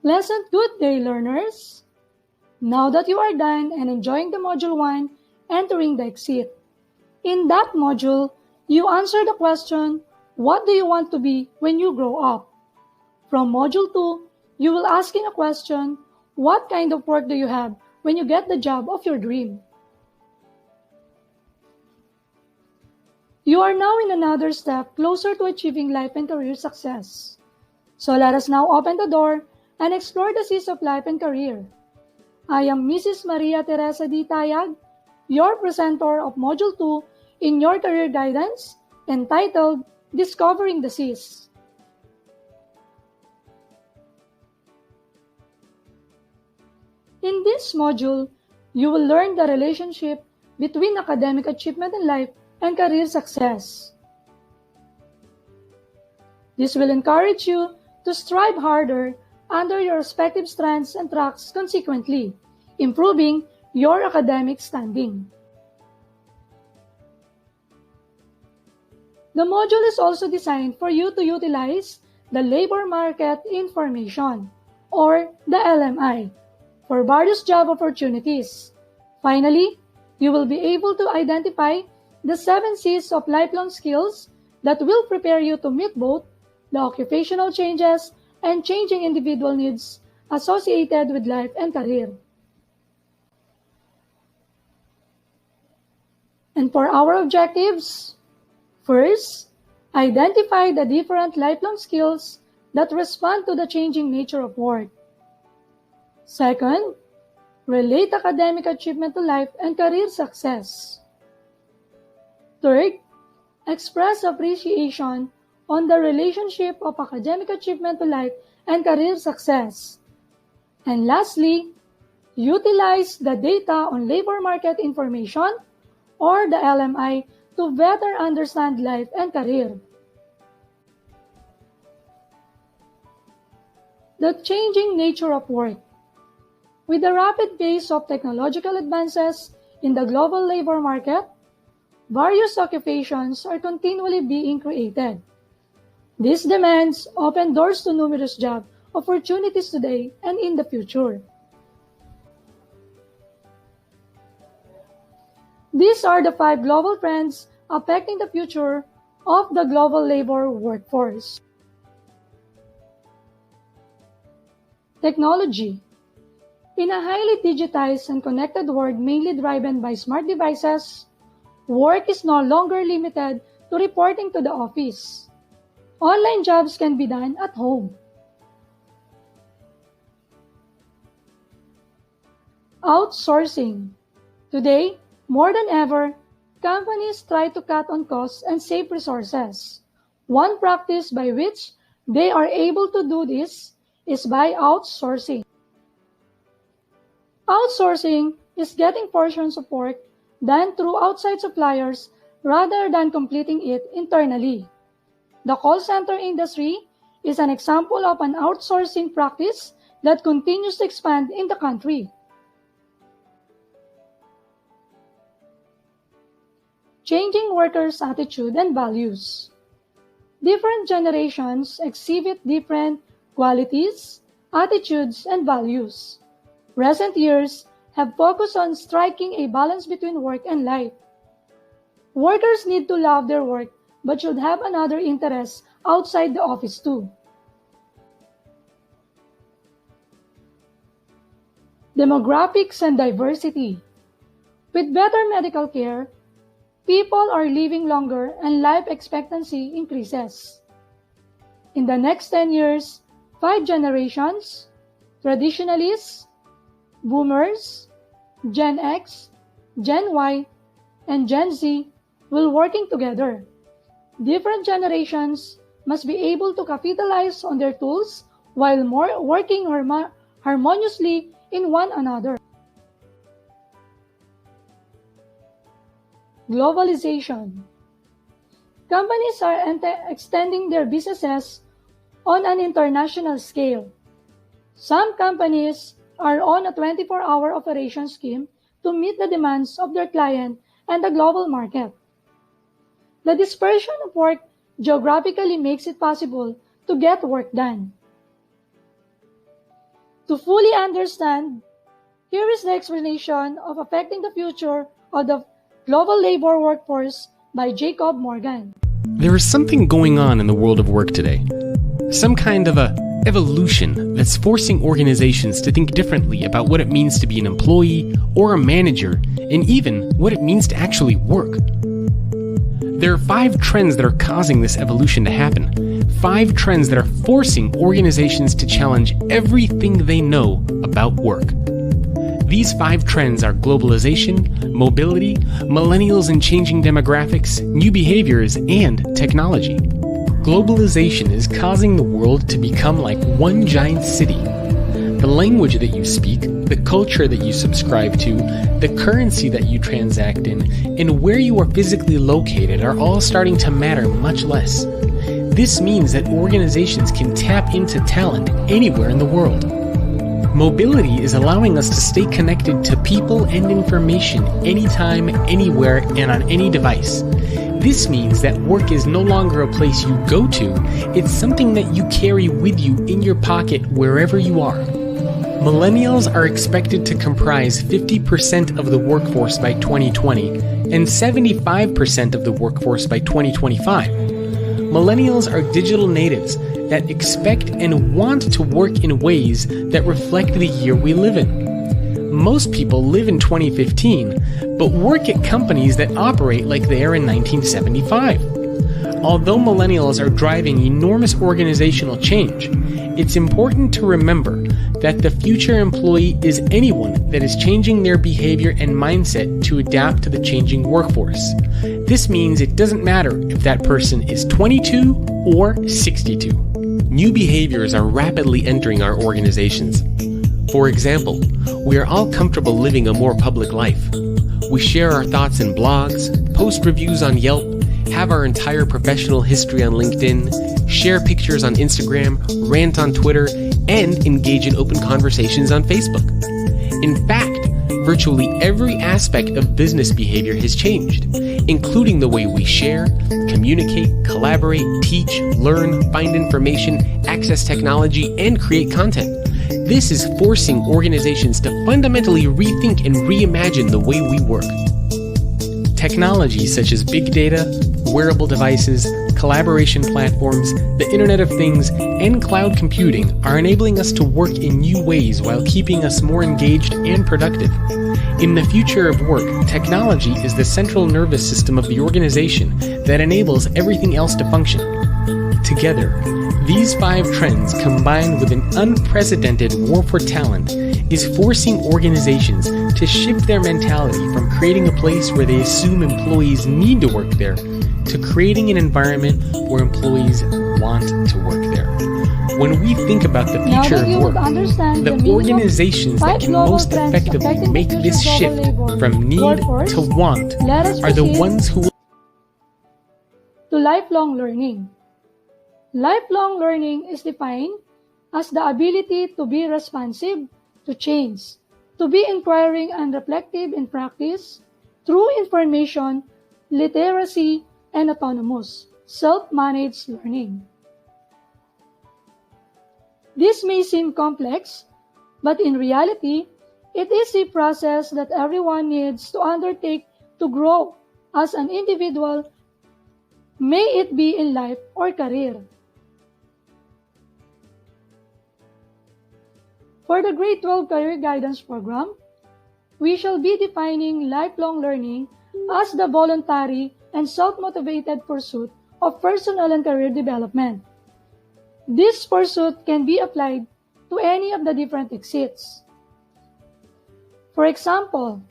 Pleasant good day, learners! Now that you are done and enjoying the Module 1, entering the exit. In that module, you answer the question, what do you want to be when you grow up? From Module 2, you will ask in a question, what kind of work do you have when you get the job of your dream? You are now in another step closer to achieving life and career success. So let us now open the door and explore the seas of life and career. I am Mrs. Maria Teresa D. Tayag, your presenter of Module 2 in your career guidance entitled Discovering the Seas. In this module, you will learn the relationship between academic achievement in life and career success. This will encourage you to strive harder under your respective strands and tracks consequently, improving your academic standing. The module is also designed for you to utilize the labor market information, or the LMI, for various job opportunities. Finally, you will be able to identify the 7 C's of lifelong skills that will prepare you to meet both the occupational changes and changing individual needs associated with life and career. And for our objectives, first, identify the different lifelong skills that respond to the changing nature of work. Second, relate academic achievement to life and career success. Third, express appreciation on the relationship of academic achievement to life and career success. And lastly, utilize the data on labor market information, or the LMI, to better understand life and career. The changing nature of work. With the rapid pace of technological advances in the global labor market, various occupations are continually being created. These demands open doors to numerous job opportunities today and in the future. These are the 5 global trends affecting the future of the global labor workforce. Technology. In a highly digitized and connected world mainly driven by smart devices, work is no longer limited to reporting to the office. Online jobs can be done at home. Outsourcing. Today, more than ever, companies try to cut on costs and save resources. One practice by which they are able to do this is by outsourcing. Outsourcing is getting portions of work done through outside suppliers rather than completing it internally. The call center industry is an example of an outsourcing practice that continues to expand in the country. Changing workers' attitude and values. Different generations exhibit different qualities, attitudes, and values. Recent years have focused on striking a balance between work and life. Workers need to love their work but should have another interest outside the office too. Demographics and diversity. With better medical care, people are living longer and life expectancy increases. In the next 10 years, 5 generations, traditionalists, boomers, Gen X, Gen Y, and Gen Z will working together. Different generations must be able to capitalize on their tools while working harmoniously in one another. Globalization. Companies are extending their businesses on an international scale. Some companies are on a 24-hour operation scheme to meet the demands of their client and the global market. The dispersion of work geographically makes it possible to get work done. To fully understand, here is the explanation of Affecting the Future of the Global Labor Workforce by Jacob Morgan. There is something going on in the world of work today. Some kind of a evolution that's forcing organizations to think differently about what it means to be an employee or a manager, and even what it means to actually work. There are 5 trends that are causing this evolution to happen. 5 trends that are forcing organizations to challenge everything they know about work. These 5 trends are globalization, mobility, millennials and changing demographics, new behaviors, and technology. Globalization is causing the world to become like one giant city. The language that you speak, the culture that you subscribe to, the currency that you transact in, and where you are physically located are all starting to matter much less. This means that organizations can tap into talent anywhere in the world. Mobility is allowing us to stay connected to people and information anytime, anywhere, and on any device. This means that work is no longer a place you go to, it's something that you carry with you in your pocket wherever you are. Millennials are expected to comprise 50% of the workforce by 2020 and 75% of the workforce by 2025. Millennials are digital natives that expect and want to work in ways that reflect the year we live in. Most people live in 2015, but work at companies that operate like they are in 1975. Although millennials are driving enormous organizational change, it's important to remember that the future employee is anyone that is changing their behavior and mindset to adapt to the changing workforce. This means it doesn't matter if that person is 22 or 62. New behaviors are rapidly entering our organizations. For example, we are all comfortable living a more public life. We share our thoughts in blogs, post reviews on Yelp, have our entire professional history on LinkedIn, share pictures on Instagram, rant on Twitter, and engage in open conversations on Facebook. In fact, virtually every aspect of business behavior has changed, including the way we share, communicate, collaborate, teach, learn, find information, access technology, and create content. This is forcing organizations to fundamentally rethink and reimagine the way we work. Technologies such as big data, wearable devices, collaboration platforms, the Internet of Things, and cloud computing are enabling us to work in new ways while keeping us more engaged and productive. In the future of work, technology is the central nervous system of the organization that enables everything else to function. Together, these 5 trends, combined with an unprecedented war for talent, is forcing organizations to shift their mentality from creating a place where they assume employees need to work there to creating an environment where employees want to work there. When we think about the future of work, the organizations that can most effectively make this shift from need to want are the ones who will to lifelong learning. Lifelong learning is defined as the ability to be responsive to change, to be inquiring and reflective in practice, through information, literacy, and autonomous, self-managed learning. This may seem complex, but in reality, it is a process that everyone needs to undertake to grow as an individual, may it be in life or career. For the Grade 12 Career Guidance Program, we shall be defining lifelong learning as the voluntary and self-motivated pursuit of personal and career development. This pursuit can be applied to any of the different exits. For example,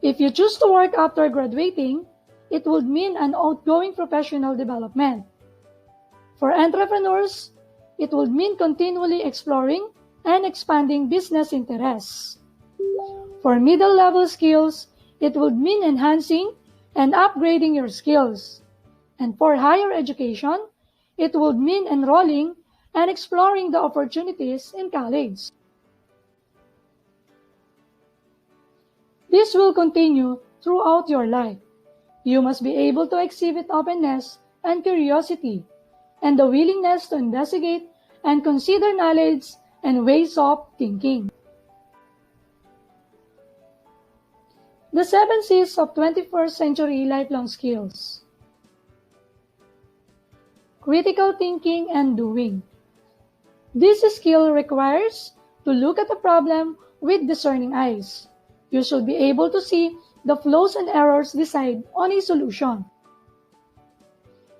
if you choose to work after graduating, it would mean an ongoing professional development. For entrepreneurs, it would mean continually exploring and expanding business interests. For middle-level skills, it would mean enhancing and upgrading your skills. And for higher education, it would mean enrolling and exploring the opportunities in college. This will continue throughout your life. You must be able to exhibit openness and curiosity, and the willingness to investigate and consider knowledge and ways of thinking. The 7 C's of 21st century lifelong skills. Critical thinking and doing. This skill requires to look at a problem with discerning eyes. You should be able to see the flaws and errors, decide on a solution.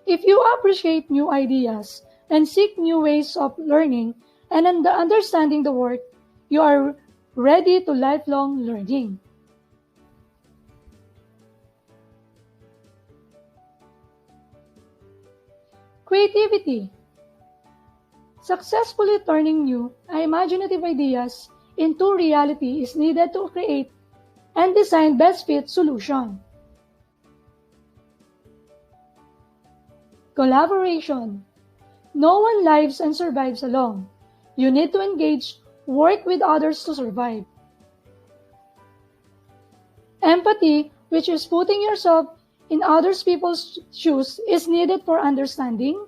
If you appreciate new ideas and seek new ways of learning and understanding the work, you are ready to lifelong learning. Creativity. Successfully turning new, imaginative ideas into reality is needed to create and design best fit solution. Collaboration. No one lives and survives alone. You need to engage, work with others to survive. Empathy, which is putting yourself in other people's shoes, is needed for understanding,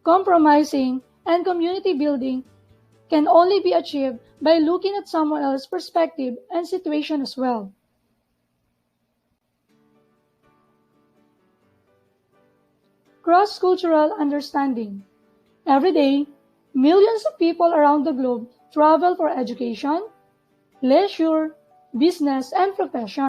compromising, and community building can only be achieved by looking at someone else's perspective and situation as well. Cross-cultural understanding. Every day, millions of people around the globe travel for education, leisure, business, and profession.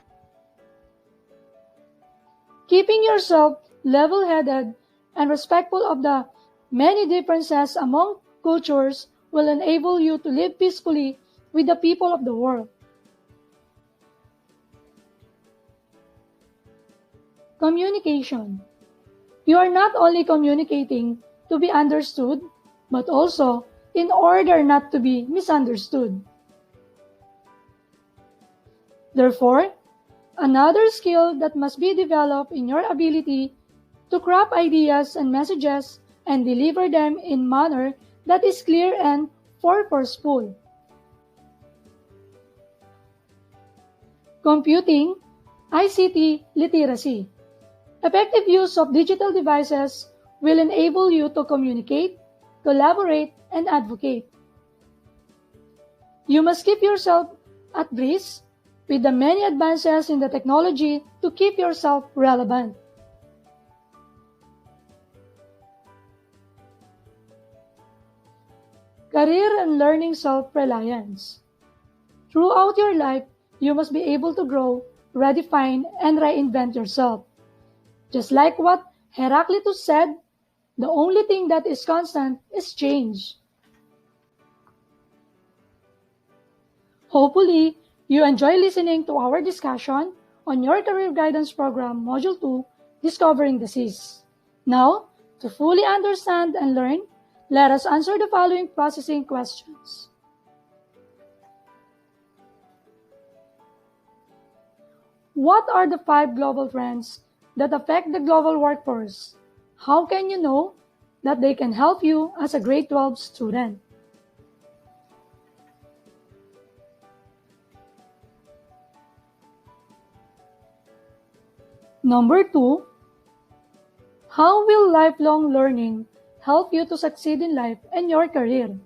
Keeping yourself level-headed and respectful of the many differences among cultures will enable you to live peacefully with the people of the world. Communication. You are not only communicating to be understood, but also in order not to be misunderstood. Therefore, another skill that must be developed in your ability to craft ideas and messages and deliver them in manner that is clear and purposeful. Computing, ICT literacy. Effective use of digital devices will enable you to communicate, collaborate, and advocate. You must keep yourself at breeze with the many advances in the technology to keep yourself relevant. Career and learning self-reliance. Throughout your life, you must be able to grow, redefine, and reinvent yourself. Just like what Heraclitus said, the only thing that is constant is change. Hopefully, you enjoy listening to our discussion on your Career Guidance Program Module 2, Discovering the Seas. Now, to fully understand and learn, let us answer the following processing questions. What are the 5 global trends that affect the global workforce? How can you know that they can help you as a grade 12 student? Number 2, how will lifelong learning help you to succeed in life and your career?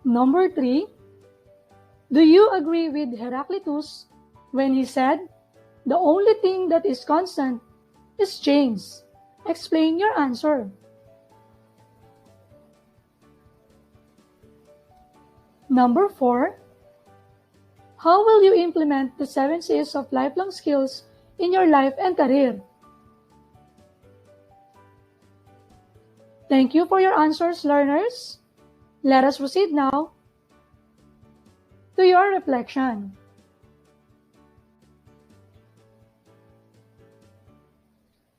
Number 3, do you agree with Heraclitus when he said, the only thing that is constant is change? Explain your answer. Number 4, how will you implement the 7 C's of lifelong skills in your life and career? Thank you for your answers, learners. Let us proceed now to your reflection.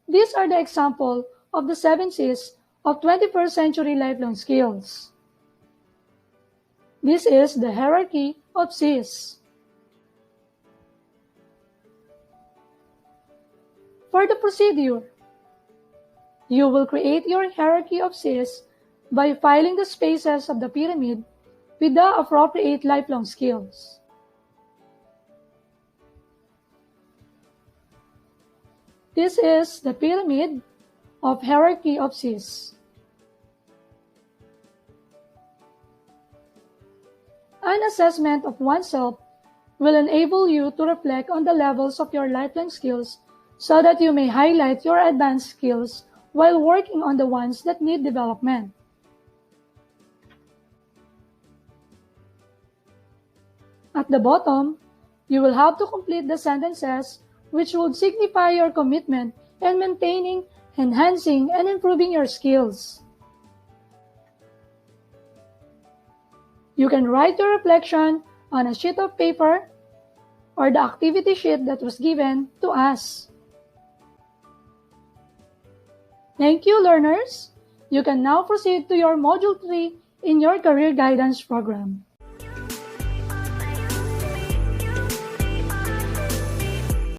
These are the example of the 7 C's of 21st century lifelong skills. This is the hierarchy of C's. For the procedure, you will create your hierarchy of C's by filling the spaces of the pyramid with the appropriate lifelong skills. This is the pyramid of hierarchy of Cs. An assessment of oneself will enable you to reflect on the levels of your lifelong skills so that you may highlight your advanced skills while working on the ones that need development. At the bottom, you will have to complete the sentences which would signify your commitment in maintaining, enhancing, and improving your skills. You can write your reflection on a sheet of paper or the activity sheet that was given to us. Thank you, learners. You can now proceed to your Module 3 in your Career Guidance program.